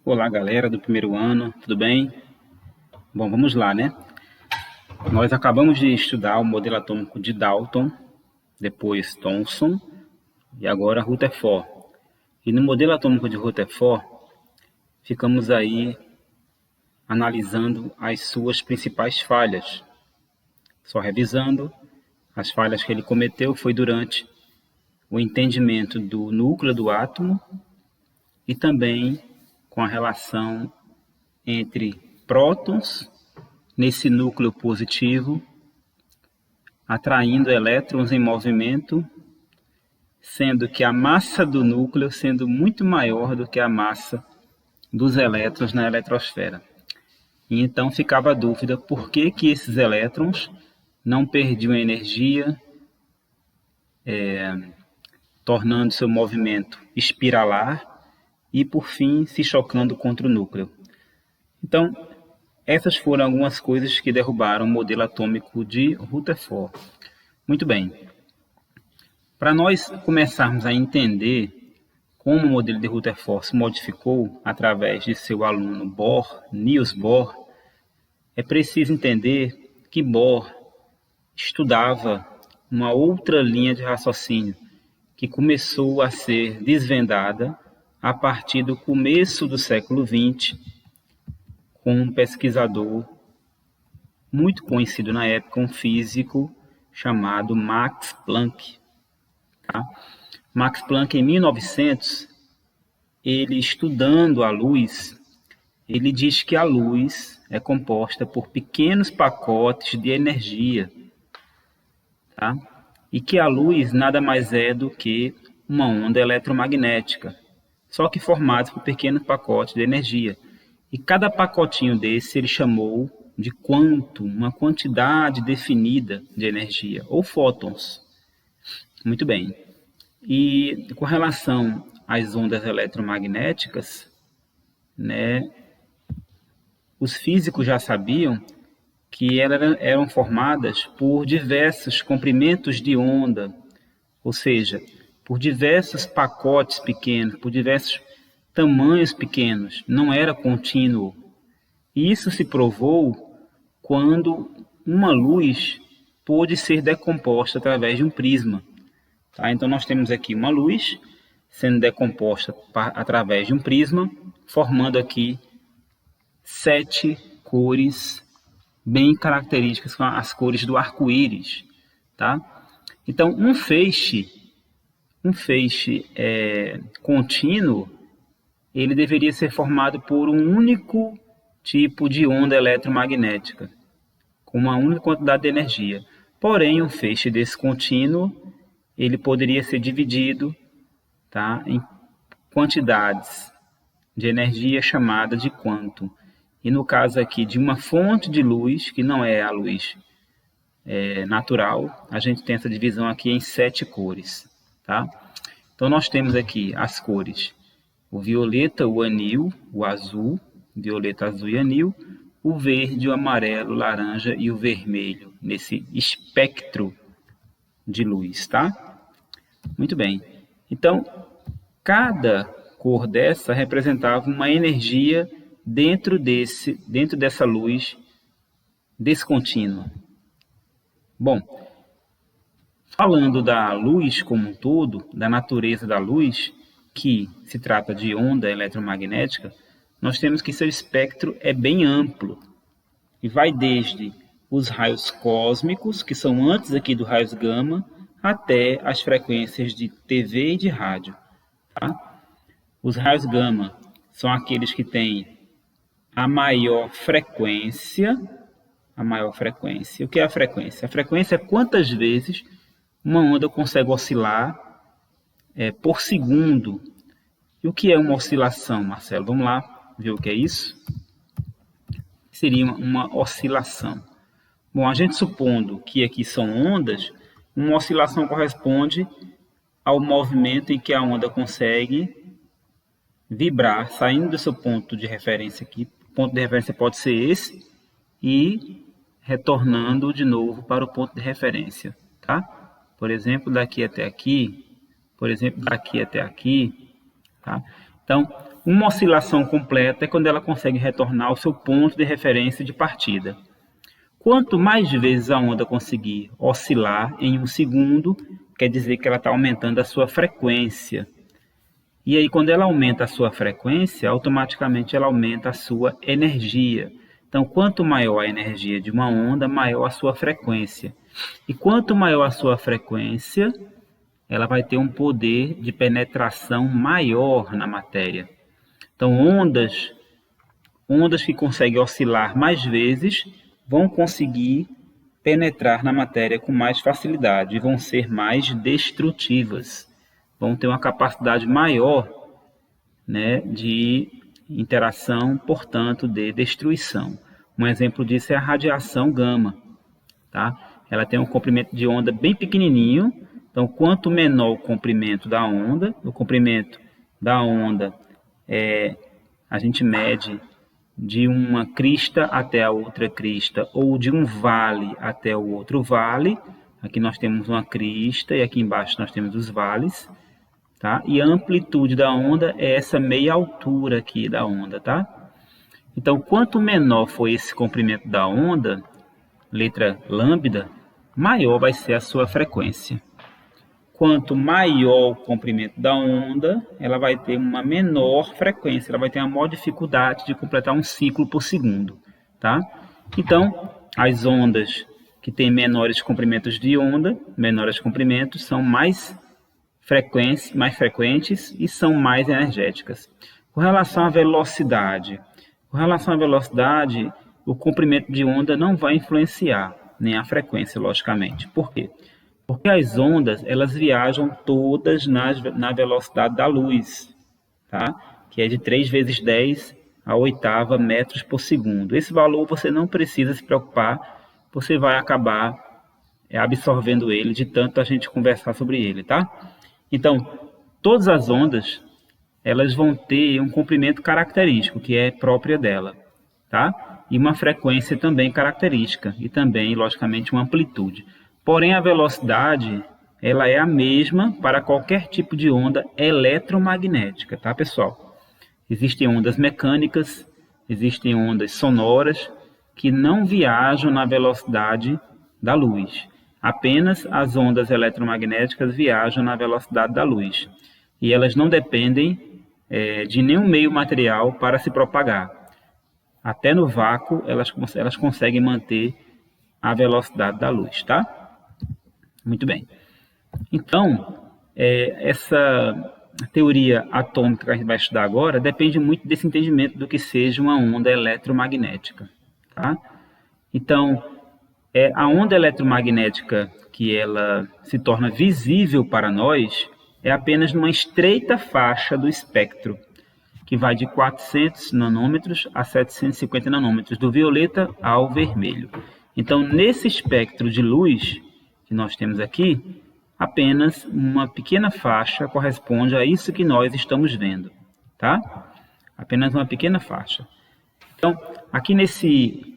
Olá, galera do primeiro ano, tudo bem? Bom, vamos lá, né? Nós acabamos de estudar o modelo atômico de Dalton, depois Thomson e agora Rutherford. E no modelo atômico de Rutherford, ficamos aí analisando as suas principais falhas. Só revisando, as falhas que ele cometeu foi durante o entendimento do núcleo do átomo e também com a relação entre prótons nesse núcleo positivo, atraindo elétrons em movimento, sendo que a massa do núcleo sendo muito maior do que a massa dos elétrons na eletrosfera. E então ficava a dúvida por que esses elétrons não perdiam energia, tornando seu movimento espiralar e, por fim, se chocando contra o núcleo. Então, essas foram algumas coisas que derrubaram o modelo atômico de Rutherford. Muito bem. Para nós começarmos a entender como o modelo de Rutherford se modificou através de seu aluno Bohr, Niels Bohr, é preciso entender que Bohr estudava uma outra linha de raciocínio que começou a ser desvendada a partir do começo do século XX, com um pesquisador muito conhecido na época, um físico chamado Max Planck. Tá? Max Planck, em 1900, ele estudando a luz, ele diz que a luz é composta por pequenos pacotes de energia, tá? E que a luz nada mais é do que uma onda eletromagnética, só que formada por pequenos pacotes de energia. E cada pacotinho desse ele chamou de quantum, uma quantidade definida de energia, ou fótons. Muito bem. E com relação às ondas eletromagnéticas, né, os físicos já sabiam que elas eram formadas por diversos comprimentos de onda, ou seja, por diversos pacotes pequenos, por diversos tamanhos pequenos, não era contínuo. E isso se provou quando uma luz pôde ser decomposta através de um prisma. Tá? Então nós temos aqui uma luz sendo decomposta através de um prisma, formando aqui 7 cores bem características, com as cores do arco-íris. Tá? Então um feixe contínuo, ele deveria ser formado por um único tipo de onda eletromagnética, com uma única quantidade de energia. Porém, um feixe descontínuo, ele poderia ser dividido, tá, em quantidades de energia chamada de quantum. E no caso aqui de uma fonte de luz, que não é a luz natural, a gente tem essa divisão aqui em 7 cores. Tá? Então nós temos aqui as cores: o violeta, o anil, o azul, violeta, azul e anil, o verde, o amarelo, o laranja e o vermelho, nesse espectro de luz, tá? Muito bem. Então, cada cor dessa representava uma energia dentro dessa luz descontínua. Bom, falando da luz como um todo, da natureza da luz, que se trata de onda eletromagnética, nós temos que seu espectro é bem amplo e vai desde os raios cósmicos, que são antes aqui dos raios gama, até as frequências de TV e de rádio. Tá? Os raios gama são aqueles que têm a maior frequência. O que é a frequência? A frequência é quantas vezes uma onda consegue oscilar por segundo. E o que é uma oscilação, Marcelo? Vamos lá ver o que é isso? Seria uma oscilação. Bom, a gente supondo que aqui são ondas, uma oscilação corresponde ao movimento em que a onda consegue vibrar, saindo do seu ponto de referência aqui. O ponto de referência pode ser esse, e retornando de novo para o ponto de referência. Tá? Por exemplo, daqui até aqui. Tá? Então, Uma oscilação completa é quando ela consegue retornar ao seu ponto de referência de partida. Quanto mais vezes a onda conseguir oscilar em um segundo, quer dizer que ela está aumentando a sua frequência. E aí, quando ela aumenta a sua frequência, automaticamente ela aumenta a sua energia. Então, quanto maior a energia de uma onda, maior a sua frequência. E quanto maior a sua frequência, ela vai ter um poder de penetração maior na matéria. Então, ondas que conseguem oscilar mais vezes vão conseguir penetrar na matéria com mais facilidade e vão ser mais destrutivas. Vão ter uma capacidade maior, né, de interação, portanto, de destruição. Um exemplo disso é a radiação gama. Tá? Ela tem um comprimento de onda bem pequenininho, então quanto menor o comprimento da onda, a gente mede de uma crista até a outra crista, ou de um vale até o outro vale. Aqui nós temos uma crista e aqui embaixo nós temos os vales. Tá? E a amplitude da onda é essa meia altura aqui da onda. Tá? Então, quanto menor for esse comprimento da onda, letra lambda, maior vai ser a sua frequência. Quanto maior o comprimento da onda, ela vai ter uma menor frequência, ela vai ter uma maior dificuldade de completar um ciclo por segundo. Tá? Então, as ondas que têm menores comprimentos de onda, menores comprimentos, são mais frequentes e são mais energéticas. Com relação à velocidade, o comprimento de onda não vai influenciar, nem a frequência, logicamente. Por quê? Porque as ondas, elas viajam todas na velocidade da luz, tá? Que é de 3 vezes 10 a oitava metros por segundo. Esse valor você não precisa se preocupar, você vai acabar absorvendo ele de tanto a gente conversar sobre ele, tá? Então, todas as ondas, elas vão ter um comprimento característico, que é própria dela, tá? E uma frequência também característica, e também, logicamente, uma amplitude. Porém, a velocidade, ela é a mesma para qualquer tipo de onda eletromagnética, tá, pessoal? Existem ondas mecânicas, existem ondas sonoras, que não viajam na velocidade da luz. Apenas as ondas eletromagnéticas viajam na velocidade da luz. E elas não dependem de nenhum meio material para se propagar. Até no vácuo, elas conseguem manter a velocidade da luz, tá? Muito bem. Então, essa teoria atômica que a gente vai estudar agora depende muito desse entendimento do que seja uma onda eletromagnética, tá? Então, a onda eletromagnética que ela se torna visível para nós é apenas numa estreita faixa do espectro, que vai de 400 nanômetros a 750 nanômetros, do violeta ao vermelho. Então, nesse espectro de luz que nós temos aqui, apenas uma pequena faixa corresponde a isso que nós estamos vendo, tá? Apenas uma pequena faixa. Então, aqui nesse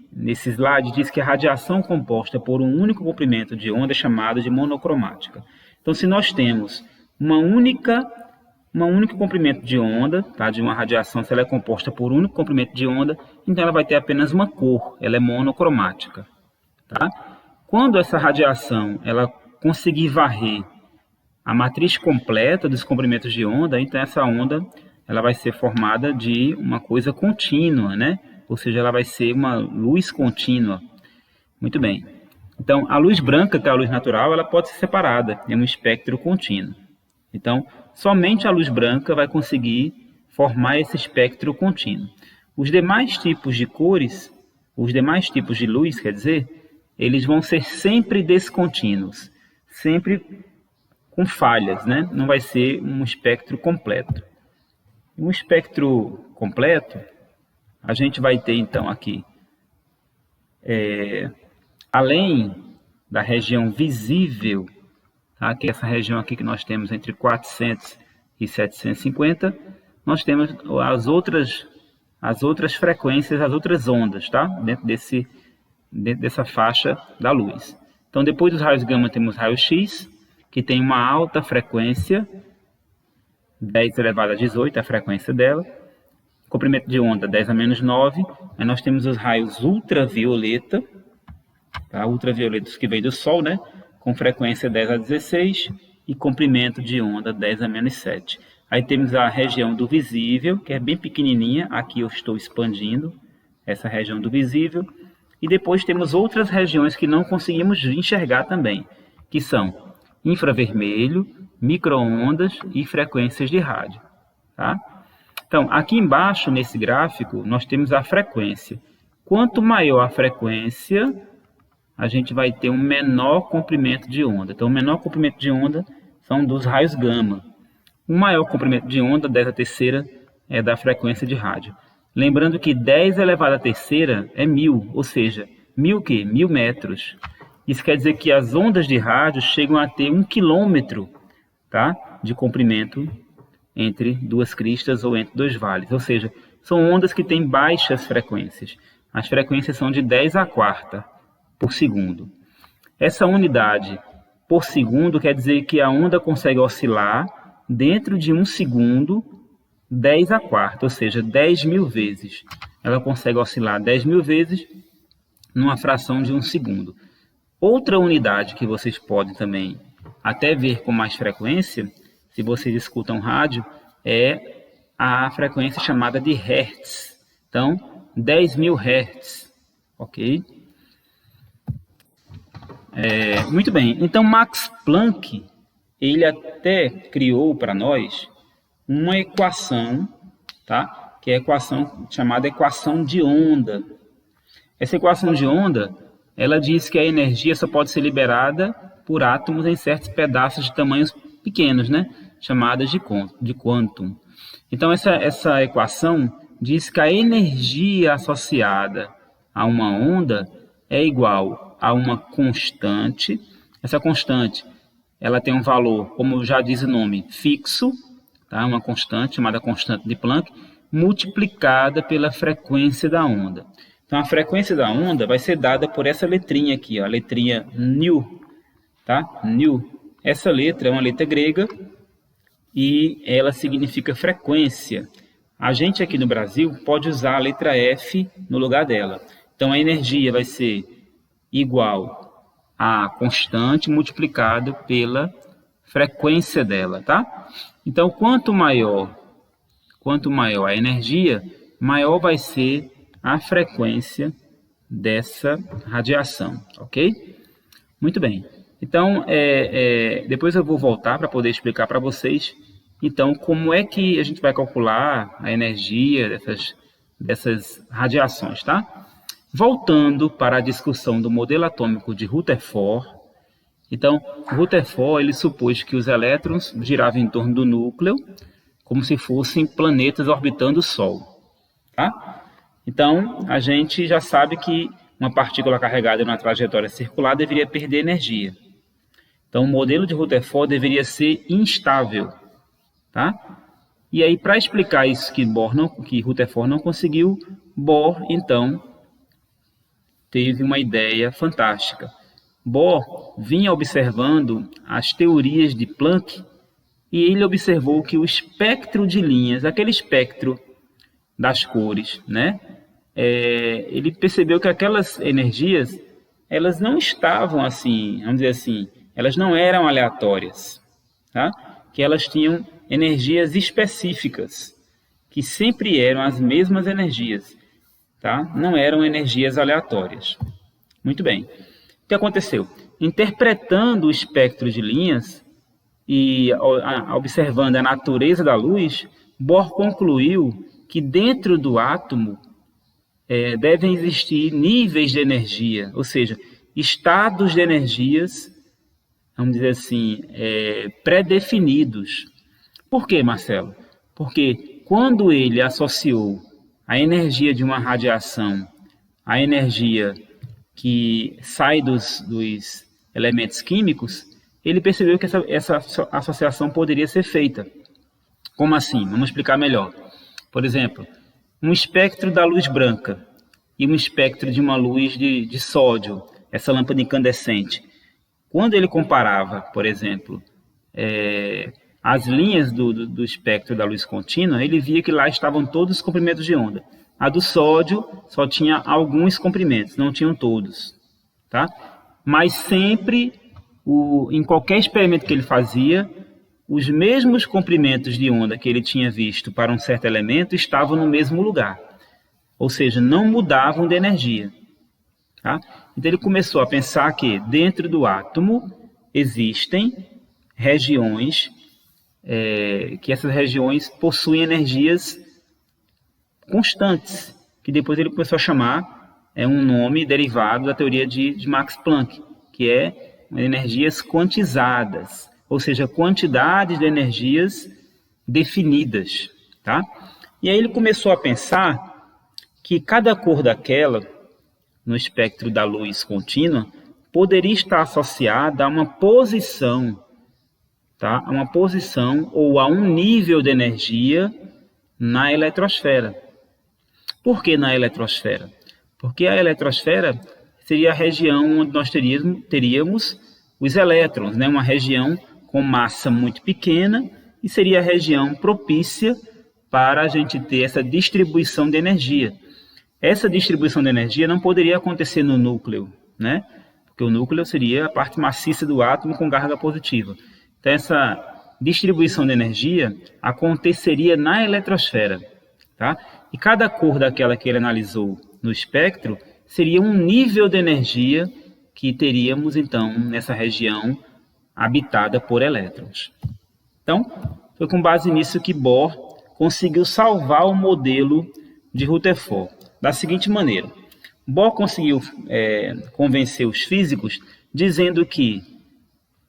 slide diz que a radiação composta por um único comprimento de onda é chamada de monocromática. Então, se nós temos um único comprimento de onda, tá, de uma radiação, se ela é composta por um único comprimento de onda, então ela vai ter apenas uma cor, ela é monocromática. Tá? Quando essa radiação ela conseguir varrer a matriz completa dos comprimentos de onda, então essa onda ela vai ser formada de uma coisa contínua, né? Ou seja, ela vai ser uma luz contínua. Muito bem. Então, a luz branca, que é a luz natural, ela pode ser separada em um espectro contínuo. Então, somente a luz branca vai conseguir formar esse espectro contínuo. Os demais tipos de cores, os demais tipos de luz, quer dizer, eles vão ser sempre descontínuos, sempre com falhas, né? Não vai ser um espectro completo. Um espectro completo, a gente vai ter então aqui, além da região visível, tá? Que é essa região aqui que nós temos entre 400 e 750, nós temos as outras frequências, as outras ondas, tá? Dentro dessa faixa da luz. Então, depois dos raios gama, temos raio X, que tem uma alta frequência, 10 elevado a 18, a frequência dela. comprimento de onda 10 a menos 9, aí nós temos os raios ultravioleta, tá? Ultravioletos que vêm do Sol, né? Com frequência 10 a 16 e comprimento de onda 10 a menos 7. Aí temos a região do visível, que é bem pequenininha, aqui eu estou expandindo essa região do visível, e depois temos outras regiões que não conseguimos enxergar também, que são infravermelho, micro-ondas e frequências de rádio, tá? Então, aqui embaixo, nesse gráfico, nós temos a frequência. Quanto maior a frequência, a gente vai ter um menor comprimento de onda. Então, o menor comprimento de onda são dos raios gama. O maior comprimento de onda, 10 a terceira, é da frequência de rádio. Lembrando que 10 elevado à terceira é 1000, ou seja, 1000 o quê? 1000 metros. Isso quer dizer que as ondas de rádio chegam a ter 1 quilômetro, tá? De comprimento entre duas cristas ou entre dois vales. Ou seja, são ondas que têm baixas frequências. As frequências são de 10 à quarta por segundo. Essa unidade por segundo quer dizer que a onda consegue oscilar dentro de 1 segundo 10 à quarta, ou seja, 10.000 vezes. Ela consegue oscilar 10.000 vezes numa fração de 1 segundo. Outra unidade que vocês podem também até ver com mais frequência, se vocês escutam rádio, é a frequência chamada de Hertz. Então, 10.000 Hertz, ok? Muito bem, então Max Planck, ele até criou para nós uma equação, tá? Que é a equação chamada equação de onda. Essa equação de onda, ela diz que a energia só pode ser liberada por átomos em certos pedaços de tamanhos pequenos, né? Chamadas de quantum. Então, essa equação diz que a energia associada a uma onda é igual a uma constante. Essa constante, ela tem um valor, como já diz o nome, fixo, tá? Uma constante chamada constante de Planck, multiplicada pela frequência da onda. Então, a frequência da onda vai ser dada por essa letrinha aqui, ó, a letrinha nu, tá? Nu. Essa letra é uma letra grega e ela significa frequência. A gente aqui no Brasil pode usar a letra F no lugar dela. Então, a energia vai ser igual a constante multiplicado pela frequência dela, tá? Então, quanto maior a energia, maior vai ser a frequência dessa radiação, ok? Muito bem. Então, depois eu vou voltar para poder explicar para vocês, então, como é que a gente vai calcular a energia dessas radiações, tá? Voltando para a discussão do modelo atômico de Rutherford, então, Rutherford ele supôs que os elétrons giravam em torno do núcleo, como se fossem planetas orbitando o Sol, tá? Então, a gente já sabe que uma partícula carregada na trajetória circular deveria perder energia. Então, o modelo de Rutherford deveria ser instável, tá? E aí, para explicar isso que Rutherford não conseguiu, Bohr, então, teve uma ideia fantástica. Bohr vinha observando as teorias de Planck e ele observou que o espectro de linhas, aquele espectro das cores, né? Ele percebeu que aquelas energias, elas não estavam assim, vamos dizer assim, elas não eram aleatórias, tá? Que elas tinham energias específicas, que sempre eram as mesmas energias, tá? Não eram energias aleatórias. Muito bem. O que aconteceu? Interpretando o espectro de linhas e observando a natureza da luz, Bohr concluiu que dentro do átomo devem existir níveis de energia, ou seja, estados de energias, vamos dizer assim, pré-definidos. Por quê, Marcelo? Porque quando ele associou a energia de uma radiação à energia que sai dos elementos químicos, ele percebeu que essa associação poderia ser feita. Como assim? Vamos explicar melhor. Por exemplo, um espectro da luz branca e um espectro de uma luz de sódio, essa lâmpada incandescente. Quando ele comparava, por exemplo, as linhas do espectro da luz contínua, ele via que lá estavam todos os comprimentos de onda. A do sódio só tinha alguns comprimentos, não tinham todos. Tá? Mas sempre, em qualquer experimento que ele fazia, os mesmos comprimentos de onda que ele tinha visto para um certo elemento estavam no mesmo lugar. Ou seja, não mudavam de energia. Tá? Então ele começou a pensar que dentro do átomo existem regiões, que essas regiões possuem energias constantes, que depois ele começou a chamar um nome derivado da teoria de Max Planck, que é energias quantizadas, ou seja, quantidades de energias definidas. Tá? E aí ele começou a pensar que cada cor daquela, no espectro da luz contínua, poderia estar associada a uma posição, tá? A uma posição ou a um nível de energia na eletrosfera. Por que na eletrosfera? Porque a eletrosfera seria a região onde nós teríamos os elétrons, né? Uma região com massa muito pequena, e seria a região propícia para a gente ter essa distribuição de energia. Essa distribuição de energia não poderia acontecer no núcleo, né? Porque o núcleo seria a parte maciça do átomo com carga positiva. Então, essa distribuição de energia aconteceria na eletrosfera. Tá? E cada cor daquela que ele analisou no espectro seria um nível de energia que teríamos, então, nessa região habitada por elétrons. Então, foi com base nisso que Bohr conseguiu salvar o modelo de Rutherford da seguinte maneira. Bohr conseguiu convencer os físicos dizendo que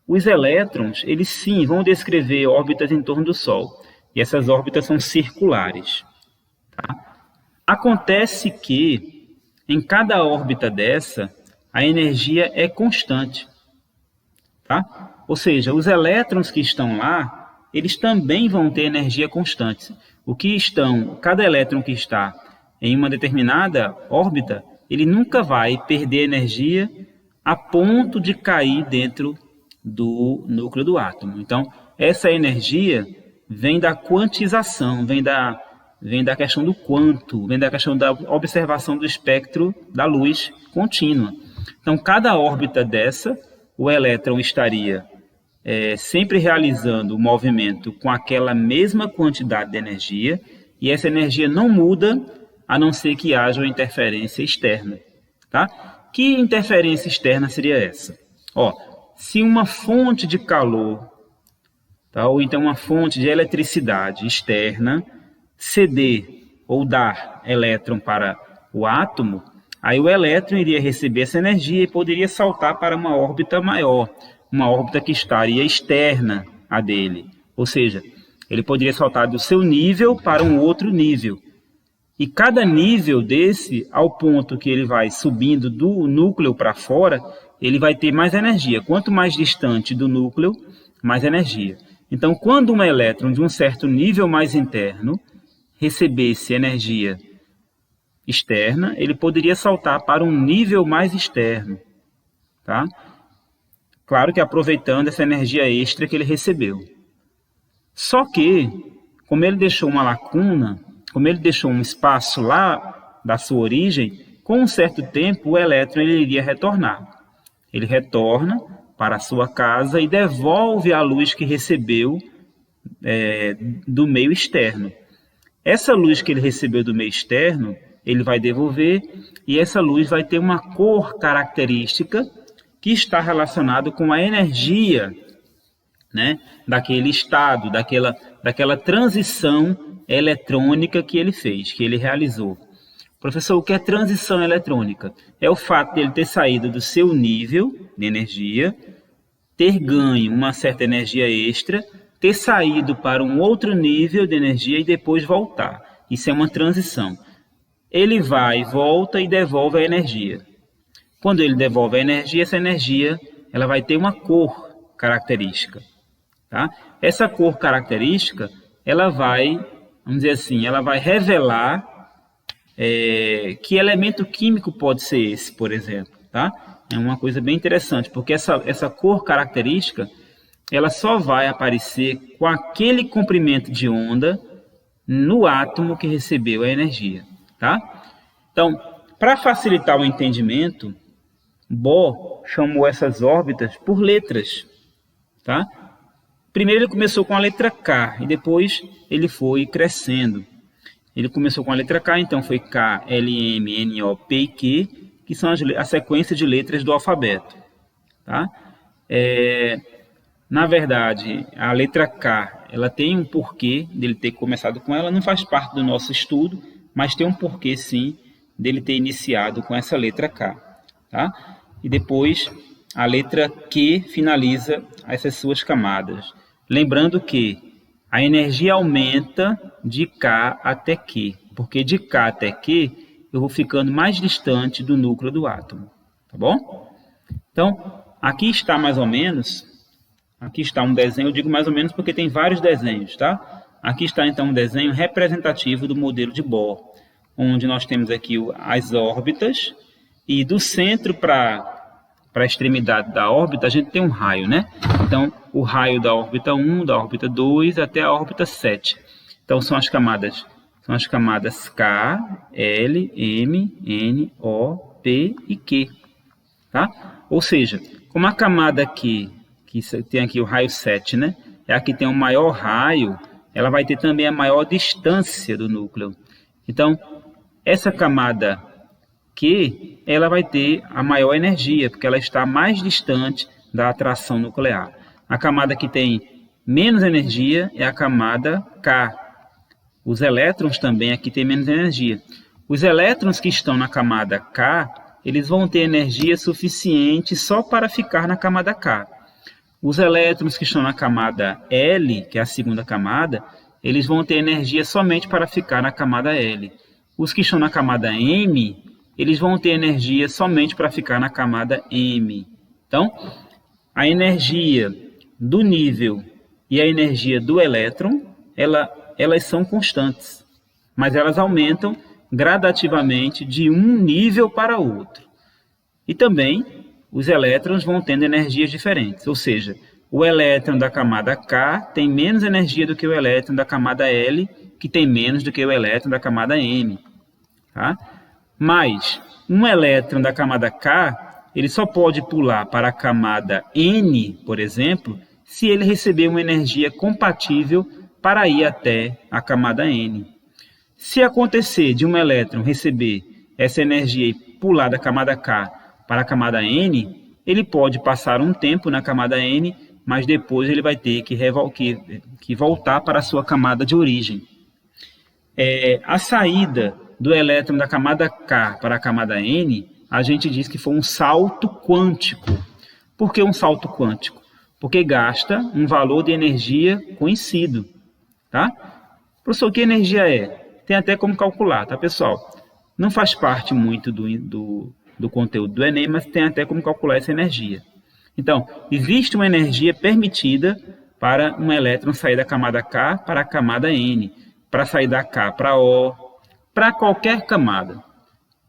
os elétrons, eles sim vão descrever órbitas em torno do Sol, e essas órbitas são circulares. Tá? Acontece que em cada órbita dessa, a energia é constante. Tá? Ou seja, os elétrons que estão lá, eles também vão ter energia constante. Cada elétron que está em uma determinada órbita, ele nunca vai perder energia a ponto de cair dentro do núcleo do átomo. Então, essa energia vem da quantização, vem da questão do quanto, vem da questão da observação do espectro da luz contínua. Então, cada órbita dessa, o elétron estaria sempre realizando o movimento com aquela mesma quantidade de energia, e essa energia não muda a não ser que haja uma interferência externa. Tá? Que interferência externa seria essa? Se uma fonte de calor, tá, ou então uma fonte de eletricidade externa ceder ou dar elétron para o átomo, aí o elétron iria receber essa energia e poderia saltar para uma órbita maior, uma órbita que estaria externa a dele. Ou seja, ele poderia saltar do seu nível para um outro nível. E cada nível desse, ao ponto que ele vai subindo do núcleo para fora, ele vai ter mais energia. Quanto mais distante do núcleo, mais energia. Então, quando um elétron de um certo nível mais interno recebesse energia externa, ele poderia saltar para um nível mais externo. Tá? Claro que aproveitando essa energia extra que ele recebeu. Só que, como ele deixou uma lacuna, como ele deixou um espaço lá da sua origem, com um certo tempo o elétron ele iria retornar. Ele retorna para a sua casa e devolve a luz que recebeu do meio externo. Essa luz que ele recebeu do meio externo, ele vai devolver, e essa luz vai ter uma cor característica que está relacionada com a energia, né, daquele estado, daquela transição eletrônica que ele fez, que ele realizou. Professor, o que é transição eletrônica? É o fato de ele ter saído do seu nível de energia, ter ganho uma certa energia extra, ter saído para um outro nível de energia e depois voltar. Isso é uma transição. Ele vai, volta e devolve a energia. Quando ele devolve a energia, essa energia ela vai ter uma cor característica. Tá? Essa cor característica, ela vai, vamos dizer assim, ela vai revelar que elemento químico pode ser esse, por exemplo. Tá? É uma coisa bem interessante, porque essa cor característica, ela só vai aparecer com aquele comprimento de onda no átomo que recebeu a energia, tá? Então, para facilitar o entendimento, Bohr chamou essas órbitas por letras, tá? Primeiro ele começou com a letra K e depois ele foi crescendo. Ele começou com a letra K, então foi K, L, M, N, O, P e Q, que são a sequência de letras do alfabeto, tá? Na verdade, a letra K, ela tem um porquê dele ter começado com ela, não faz parte do nosso estudo, mas tem um porquê sim dele ter iniciado com essa letra K, tá? E depois a letra Q finaliza essas suas camadas. Lembrando que a energia aumenta de K até Q, porque de K até Q eu vou ficando mais distante do núcleo do átomo, tá bom? Então, aqui está mais ou menos, aqui está um desenho, eu digo mais ou menos porque tem vários desenhos, tá? Aqui está então um desenho representativo do modelo de Bohr, onde nós temos aqui as órbitas e do centro para a extremidade da órbita a gente tem um raio, né? Então, o raio da órbita 1, da órbita 2 até a órbita 7. Então, são as camadas K, L, M, N, O, P e Q, tá? Ou seja, como a camada Q, que tem aqui o raio 7, né? É a que tem o maior raio, ela vai ter também a maior distância do núcleo. Então, essa camada Q, ela vai ter a maior energia, porque ela está mais distante da atração nuclear. A camada que tem menos energia é a camada K. Os elétrons também aqui têm menos energia. Os elétrons que estão na camada K, eles vão ter energia suficiente só para ficar na camada K. Os elétrons que estão na camada L, que é a segunda camada, eles vão ter energia somente para ficar na camada L. Os que estão na camada M, eles vão ter energia somente para ficar na camada M. Então, a energia do nível e a energia do elétron, elas são constantes, mas elas aumentam gradativamente de um nível para outro. E também os elétrons vão tendo energias diferentes, ou seja, o elétron da camada K tem menos energia do que o elétron da camada L, que tem menos do que o elétron da camada M. Tá? Mas um elétron da camada K, ele só pode pular para a camada N, por exemplo, se ele receber uma energia compatível para ir até a camada N. Se acontecer de um elétron receber essa energia e pular da camada K para a camada N, ele pode passar um tempo na camada N, mas depois ele vai ter que voltar para a sua camada de origem. A saída do elétron da camada K para a camada N, a gente diz que foi um salto quântico. Por que um salto quântico? Porque gasta um valor de energia conhecido. Tá? Professor, que energia é? Tem até como calcular, tá, pessoal? Não faz parte muito do conteúdo do Enem, mas tem até como calcular essa energia. Então, existe uma energia permitida para um elétron sair da camada K para a camada N, para sair da K para O, para qualquer camada.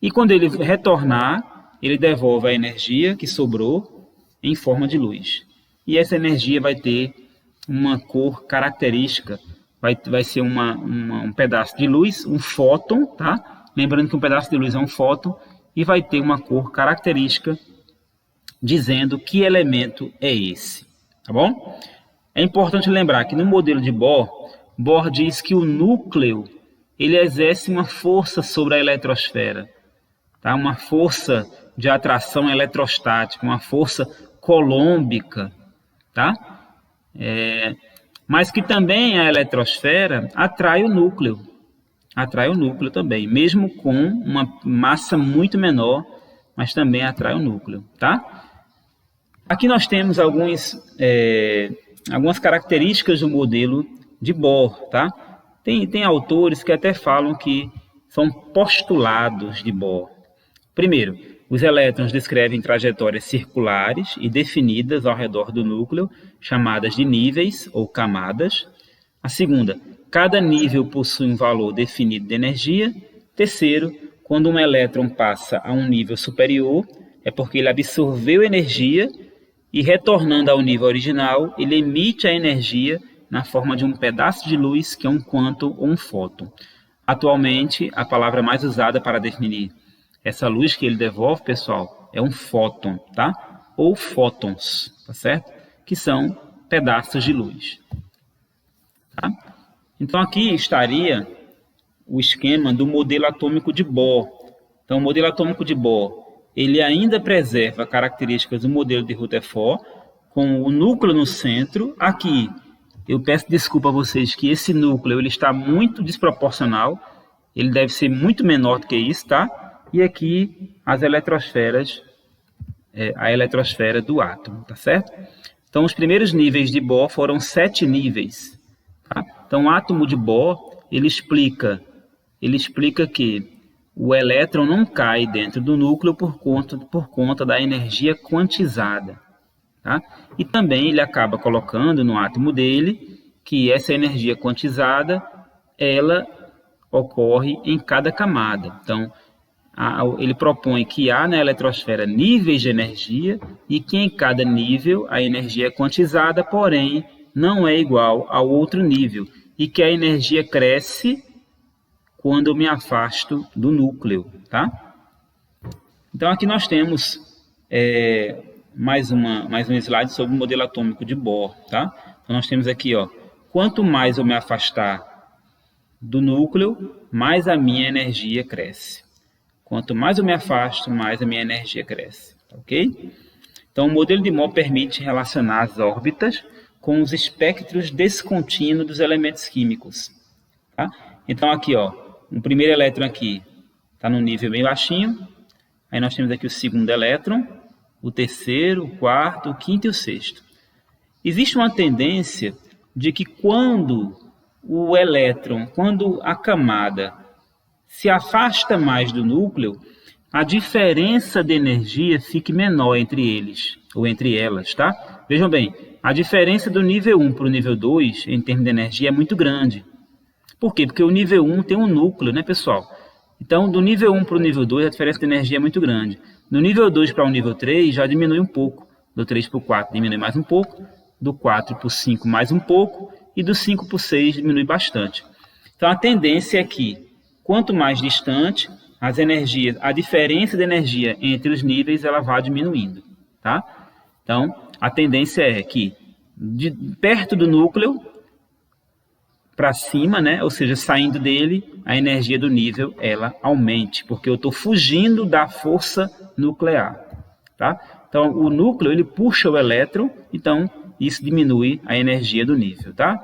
E quando ele retornar, ele devolve a energia que sobrou em forma de luz. E essa energia vai ter uma cor característica, vai ser um pedaço de luz, um fóton, tá? Lembrando que um pedaço de luz é um fóton, e vai ter uma cor característica dizendo que elemento é esse, tá bom? É importante lembrar que no modelo de Bohr, Bohr diz que o núcleo ele exerce uma força sobre a eletrosfera, tá? Uma força de atração eletrostática, uma força colômbica, tá? Mas que também a eletrosfera atrai o núcleo também, mesmo com uma massa muito menor, mas também atrai o núcleo, tá? Aqui nós temos algumas características do modelo de Bohr, tá? Tem autores que até falam que são postulados de Bohr. Primeiro, os elétrons descrevem trajetórias circulares e definidas ao redor do núcleo, chamadas de níveis ou camadas. A segunda, cada nível possui um valor definido de energia. Terceiro, quando um elétron passa a um nível superior, é porque ele absorveu energia e retornando ao nível original, ele emite a energia na forma de um pedaço de luz, que é um quantum ou um fóton. Atualmente, a palavra mais usada para definir essa luz que ele devolve, pessoal, é um fóton, tá? Ou fótons, tá certo? Que são pedaços de luz. Tá? Então, aqui estaria o esquema do modelo atômico de Bohr. Então, o modelo atômico de Bohr, ele ainda preserva características do modelo de Rutherford, com o núcleo no centro. Aqui, eu peço desculpa a vocês que esse núcleo ele está muito desproporcional, ele deve ser muito menor do que isso, tá? E aqui, as eletrosferas, a eletrosfera do átomo, tá certo? Então, os primeiros níveis de Bohr foram 7 níveis. Tá? Então, o átomo de Bohr, ele explica que o elétron não cai dentro do núcleo por conta da energia quantizada. Tá? E também ele acaba colocando no átomo dele que essa energia quantizada, ela ocorre em cada camada. Então, ele propõe que há na eletrosfera níveis de energia e que em cada nível a energia é quantizada, porém não é igual ao outro nível, e que a energia cresce quando eu me afasto do núcleo, tá? Então aqui nós temos mais um slide sobre o modelo atômico de Bohr, tá? Então nós temos aqui, ó, quanto mais eu me afastar do núcleo, mais a minha energia cresce. Quanto mais eu me afasto, mais a minha energia cresce, ok? Então o modelo de Bohr permite relacionar as órbitas com os espectros descontínuos dos elementos químicos, tá? Então aqui, ó, o primeiro elétron aqui está no nível bem baixinho, aí nós temos aqui o segundo elétron, o terceiro, o quarto, o quinto e o sexto. Existe uma tendência de que quando a camada se afasta mais do núcleo, a diferença de energia fique menor entre eles, ou entre elas, tá? Vejam bem, a diferença do nível 1 para o nível 2, em termos de energia, é muito grande. Por quê? Porque o nível 1 tem um núcleo, né, pessoal? Então, do nível 1 para o nível 2, a diferença de energia é muito grande. Do nível 2 para o nível 3, já diminui um pouco. Do 3 para o 4, diminui mais um pouco. Do 4 para o 5, mais um pouco. E do 5 para o 6, diminui bastante. Então, a tendência é que, quanto mais distante, a diferença de energia entre os níveis, ela vá diminuindo, tá? Então, a tendência é que, perto do núcleo, para cima, né? Ou seja, saindo dele, a energia do nível ela aumente, porque eu estou fugindo da força nuclear, tá? Então, o núcleo ele puxa o elétron, então isso diminui a energia do nível, tá?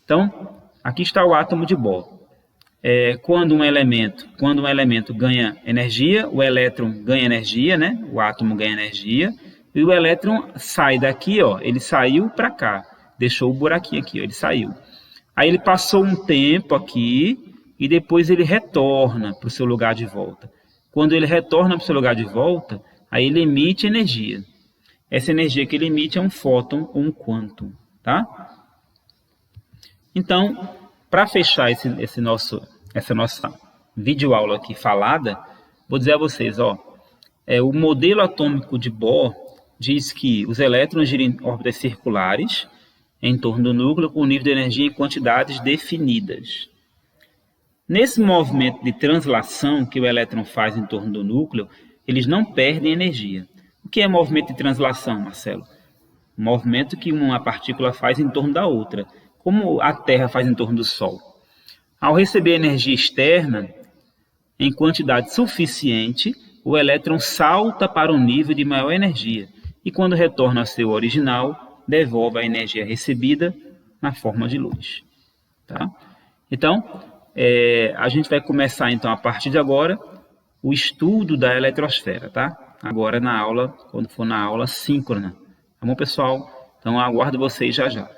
Então, aqui está o átomo de Bohr. Quando um elemento ganha energia, o elétron ganha energia, né? O átomo ganha energia, e o elétron sai daqui, ó, ele saiu para cá, deixou o buraquinho aqui, ó, ele saiu. Aí ele passou um tempo aqui e depois ele retorna para o seu lugar de volta. Quando ele retorna para o seu lugar de volta, aí ele emite energia. Essa energia que ele emite é um fóton ou um quantum, tá? Então, para fechar essa nossa videoaula aqui falada, vou dizer a vocês, ó, o modelo atômico de Bohr diz que os elétrons giram em órbitas circulares em torno do núcleo com nível de energia em quantidades definidas. Nesse movimento de translação que o elétron faz em torno do núcleo, eles não perdem energia. O que é movimento de translação, Marcelo? O movimento que uma partícula faz em torno da outra, como a Terra faz em torno do Sol. Ao receber energia externa, em quantidade suficiente, o elétron salta para um nível de maior energia e, quando retorna ao seu original, devolve a energia recebida na forma de luz. Tá? Então, a gente vai começar, então, a partir de agora, o estudo da eletrosfera, tá? Agora na aula, quando for na aula síncrona. Tá bom, pessoal? Então, aguardo vocês já já.